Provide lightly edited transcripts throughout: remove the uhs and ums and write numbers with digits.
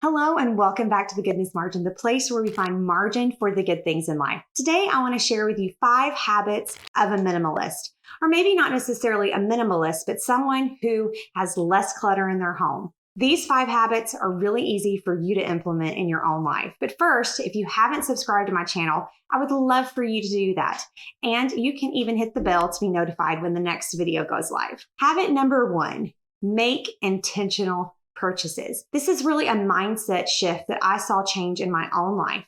Hello and welcome back to the Goodness Margin, the place where we find margin for the good things in life. Today, I want to share with you 5 habits of a minimalist, or maybe not necessarily a minimalist, but someone who has less clutter in their home. These 5 habits are really easy for you to implement in your own life. But first, if you haven't subscribed to my channel, I would love for you to do that. And you can even hit the bell to be notified when the next video goes live. Habit number 1, make intentional purchases. This is really a mindset shift that I saw change in my own life.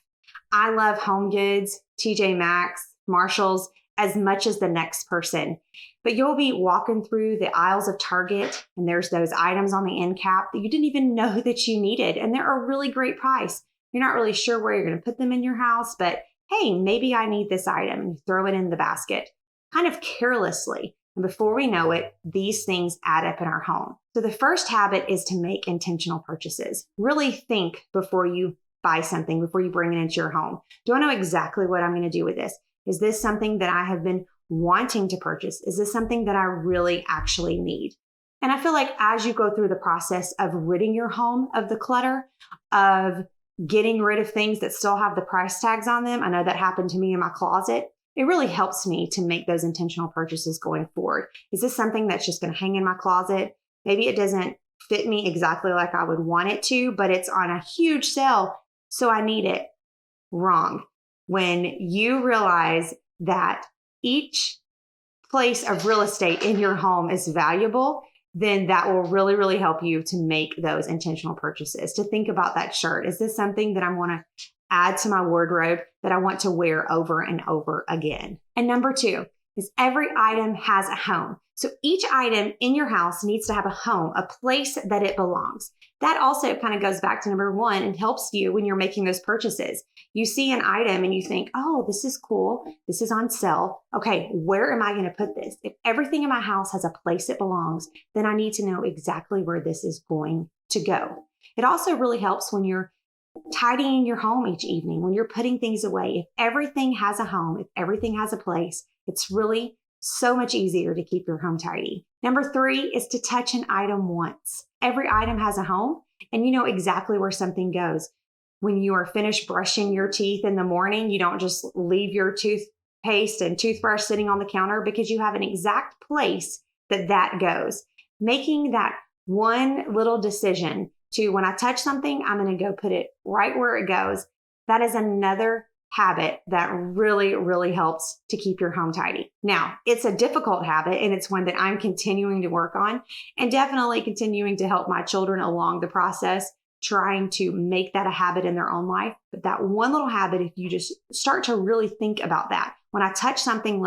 I love Home Goods, TJ Maxx, Marshalls as much as the next person. But you'll be walking through the aisles of Target and there's those items on the end cap that you didn't even know that you needed. And they're a really great price. You're not really sure where you're going to put them in your house, but hey, maybe I need this item, and you throw it in the basket kind of carelessly. And before we know it, these things add up in our home. So the first habit is to make intentional purchases. Really think before you buy something, before you bring it into your home. Do I know exactly what I'm going to do with this? Is this something that I have been wanting to purchase? Is this something that I really actually need? And I feel like as you go through the process of ridding your home of the clutter, of getting rid of things that still have the price tags on them, I know that happened to me in my closet. It really helps me to make those intentional purchases going forward. Is this something that's just going to hang in my closet? Maybe it doesn't fit me exactly like I would want it to, but it's on a huge sale, so I need it. Wrong. When you realize that each place of real estate in your home is valuable, then that will really, really help you to make those intentional purchases. To think about that shirt. Is this something that I want to add to my wardrobe that I want to wear over and over again? And number 2 is every item has a home. So each item in your house needs to have a home, a place that it belongs. That also kind of goes back to number 1 and helps you when you're making those purchases. You see an item and you think, oh, this is cool. This is on sale. Okay, where am I going to put this? If everything in my house has a place it belongs, then I need to know exactly where this is going to go. It also really helps when you're tidying your home each evening, when you're putting things away. If everything has a home, if everything has a place, it's really so much easier to keep your home tidy. Number 3 is to touch an item once. Every item has a home, and you know exactly where something goes. When you are finished brushing your teeth in the morning, you don't just leave your toothpaste and toothbrush sitting on the counter, because you have an exact place that goes. Making that one little decision to, when I touch something, I'm going to go put it right where it goes. That is another habit that really, really helps to keep your home tidy. Now, it's a difficult habit, and it's one that I'm continuing to work on, and definitely continuing to help my children along the process, trying to make that a habit in their own life. But that one little habit, if you just start to really think about that, when I touch something,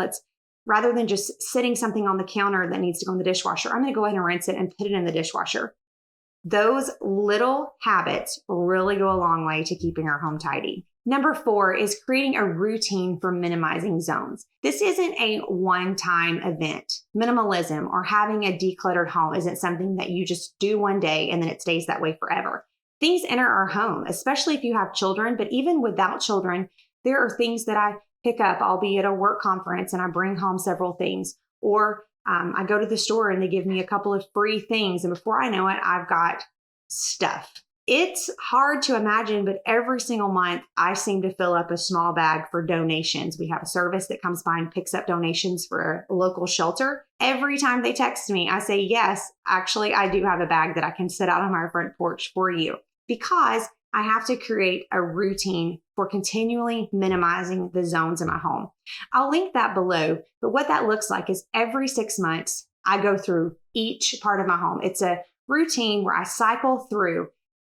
rather than just sitting something on the counter that needs to go in the dishwasher, I'm going to go ahead and rinse it and put it in the dishwasher. Those little habits really go a long way to keeping our home tidy. Number 4 is creating a routine for minimizing zones. This isn't a one-time event. Minimalism or having a decluttered home isn't something that you just do one day and then it stays that way forever. Things enter our home, especially if you have children, but even without children, there are things that I pick up. I'll be at a work conference and I bring home several things, or I go to the store and they give me a couple of free things, and before I know it, I've got stuff. It's hard to imagine, but every single month I seem to fill up a small bag for donations. We have a service that comes by and picks up donations for a local shelter. Every time they text me, I say, yes, actually, I do have a bag that I can sit out on my front porch for you, because I have to create a routine for continually minimizing the zones in my home. I'll link that below, but what that looks like is every 6 months, I go through each part of my home. It's a routine where I cycle through.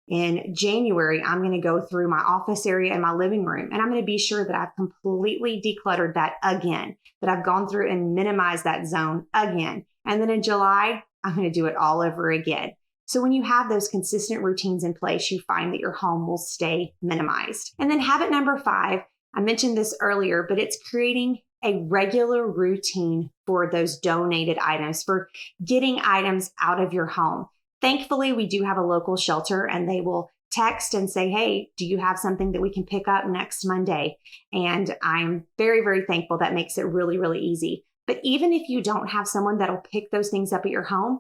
In January, I'm going to go through my office area and my living room, and I'm going to be sure that I've completely decluttered that again, that I've gone through and minimized that zone again. And then in July, I'm going to do it all over again. So when you have those consistent routines in place, you find that your home will stay minimized. And then habit number 5, I mentioned this earlier, but it's creating a regular routine for those donated items, for getting items out of your home. Thankfully, we do have a local shelter, and they will text and say, hey, do you have something that we can pick up next Monday? And I'm very, very thankful. That makes it really, really easy. But even if you don't have someone that'll pick those things up at your home,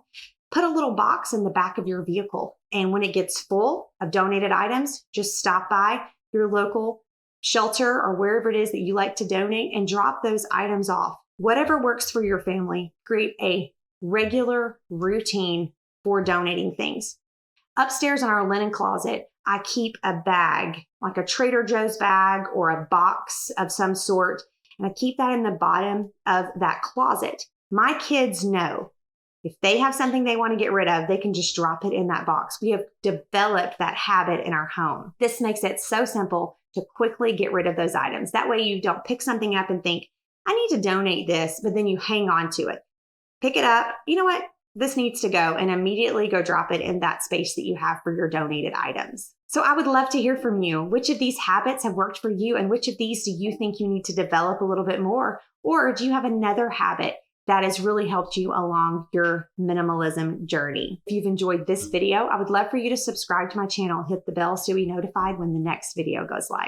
Put a little box in the back of your vehicle. And when it gets full of donated items, just stop by your local shelter or wherever it is that you like to donate and drop those items off. Whatever works for your family, create a regular routine for donating things. Upstairs in our linen closet, I keep a bag, like a Trader Joe's bag or a box of some sort, and I keep that in the bottom of that closet. My kids know if they have something they want to get rid of, they can just drop it in that box. We have developed that habit in our home. This makes it so simple to quickly get rid of those items. That way you don't pick something up and think, I need to donate this, but then you hang on to it. Pick it up. You know what? This needs to go, and immediately go drop it in that space that you have for your donated items. So I would love to hear from you. Which of these habits have worked for you, and which of these do you think you need to develop a little bit more? Or do you have another habit that has really helped you along your minimalism journey? If you've enjoyed this video, I would love for you to subscribe to my channel, hit the bell so you'll be notified when the next video goes live.